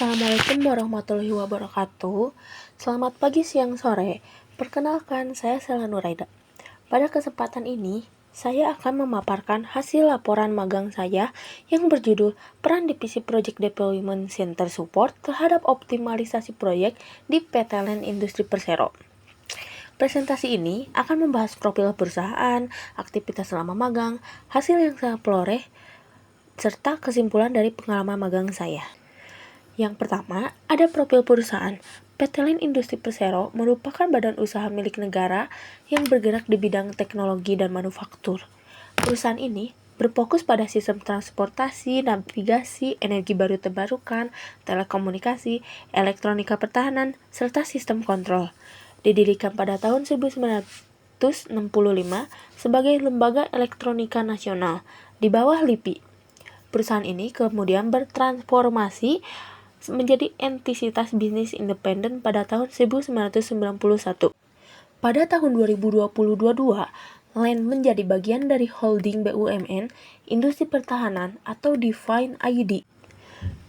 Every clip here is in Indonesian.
Assalamualaikum warahmatullahi wabarakatuh. Selamat pagi, siang, sore. Perkenalkan, saya Sela Nuraida. Pada kesempatan ini, saya akan memaparkan hasil laporan magang saya yang berjudul Peran Divisi Project Deployment Center Support terhadap optimalisasi proyek di PT LAN Industri Persero. Presentasi ini akan membahas profil perusahaan, aktivitas selama magang, hasil yang saya peroleh, serta kesimpulan dari pengalaman magang saya. Yang pertama, ada profil perusahaan. PT LAN Industri Persero merupakan badan usaha milik negara yang bergerak di bidang teknologi dan manufaktur. Perusahaan ini berfokus pada sistem transportasi, navigasi, energi baru terbarukan, telekomunikasi, elektronika pertahanan, serta sistem kontrol. Didirikan pada tahun 1965 sebagai lembaga elektronika nasional di bawah LIPI. Perusahaan ini kemudian bertransformasi menjadi entitas bisnis independen pada tahun 1991. Pada tahun 2022, LAN menjadi bagian dari holding BUMN Industri Pertahanan atau Define ID.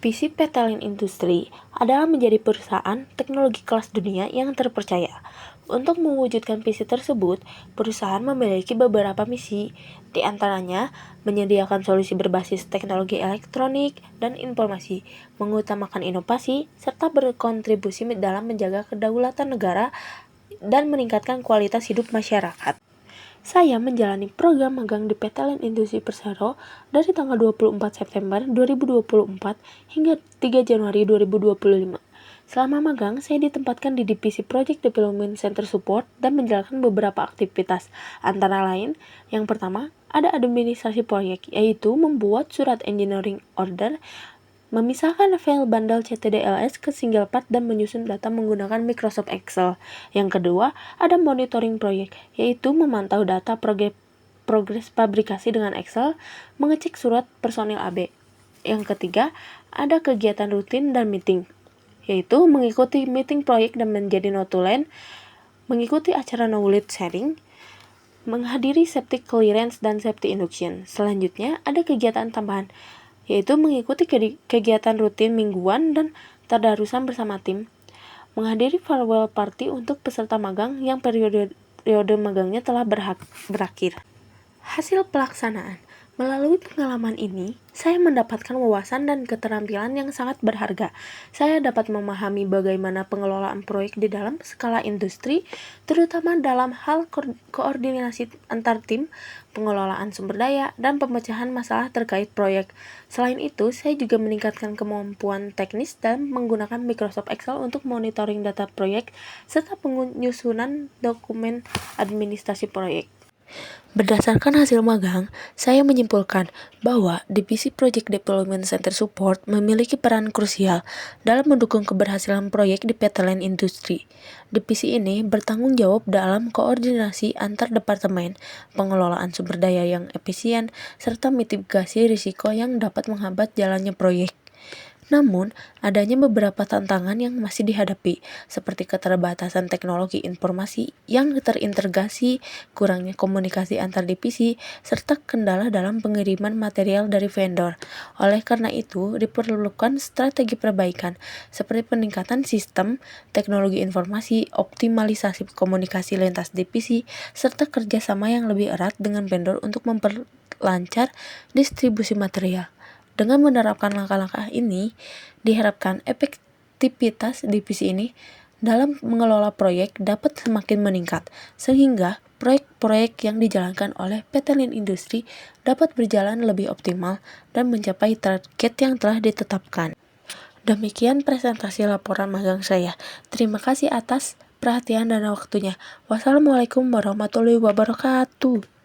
Visi PT LAN Industri adalah menjadi perusahaan teknologi kelas dunia yang terpercaya. Untuk mewujudkan visi tersebut, perusahaan memiliki beberapa misi, di antaranya menyediakan solusi berbasis teknologi elektronik dan informasi, mengutamakan inovasi, serta berkontribusi dalam menjaga kedaulatan negara dan meningkatkan kualitas hidup masyarakat. Saya menjalani program magang di PT LAN Industri Persero dari tanggal 24 September 2024 hingga 3 Januari 2025. Selama magang, saya ditempatkan di Divisi Project Development Center Support dan menjalankan beberapa aktivitas. Antara lain, yang pertama, ada administrasi proyek, yaitu membuat surat engineering order, memisahkan file bundle CTDLS ke single path dan menyusun data menggunakan Microsoft Excel. Yang kedua, ada monitoring proyek, yaitu memantau data progres fabrikasi dengan Excel, mengecek surat personil AB. Yang ketiga, ada kegiatan rutin dan meeting, yaitu mengikuti meeting proyek dan menjadi notulen, mengikuti acara knowledge sharing, menghadiri safety clearance dan safety induction. Selanjutnya, ada kegiatan tambahan, yaitu mengikuti kegiatan rutin mingguan dan tadarusan bersama tim, menghadiri farewell party untuk peserta magang yang periode magangnya telah berakhir. Hasil pelaksanaan. Melalui pengalaman ini, saya mendapatkan wawasan dan keterampilan yang sangat berharga. Saya dapat memahami bagaimana pengelolaan proyek di dalam skala industri, terutama dalam hal koordinasi antar tim, pengelolaan sumber daya, dan pemecahan masalah terkait proyek. Selain itu, saya juga meningkatkan kemampuan teknis dan menggunakan Microsoft Excel untuk monitoring data proyek, serta penyusunan dokumen administrasi proyek. Berdasarkan hasil magang, saya menyimpulkan bahwa Divisi Project Development Center Support memiliki peran krusial dalam mendukung keberhasilan proyek di PT LAN Industri. Divisi ini bertanggung jawab dalam koordinasi antar departemen, pengelolaan sumber daya yang efisien, serta mitigasi risiko yang dapat menghambat jalannya proyek. Namun, adanya beberapa tantangan yang masih dihadapi, seperti keterbatasan teknologi informasi yang terintegrasi, kurangnya komunikasi antar divisi, serta kendala dalam pengiriman material dari vendor. Oleh karena itu, diperlukan strategi perbaikan, seperti peningkatan sistem, teknologi informasi, optimalisasi komunikasi lintas divisi, serta kerjasama yang lebih erat dengan vendor untuk memperlancar distribusi material. Dengan menerapkan langkah-langkah ini, diharapkan efektivitas divisi ini dalam mengelola proyek dapat semakin meningkat, sehingga proyek-proyek yang dijalankan oleh PT LAN Industri dapat berjalan lebih optimal dan mencapai target yang telah ditetapkan. Demikian presentasi laporan magang saya. Terima kasih atas perhatian dan waktunya. Wassalamualaikum warahmatullahi wabarakatuh.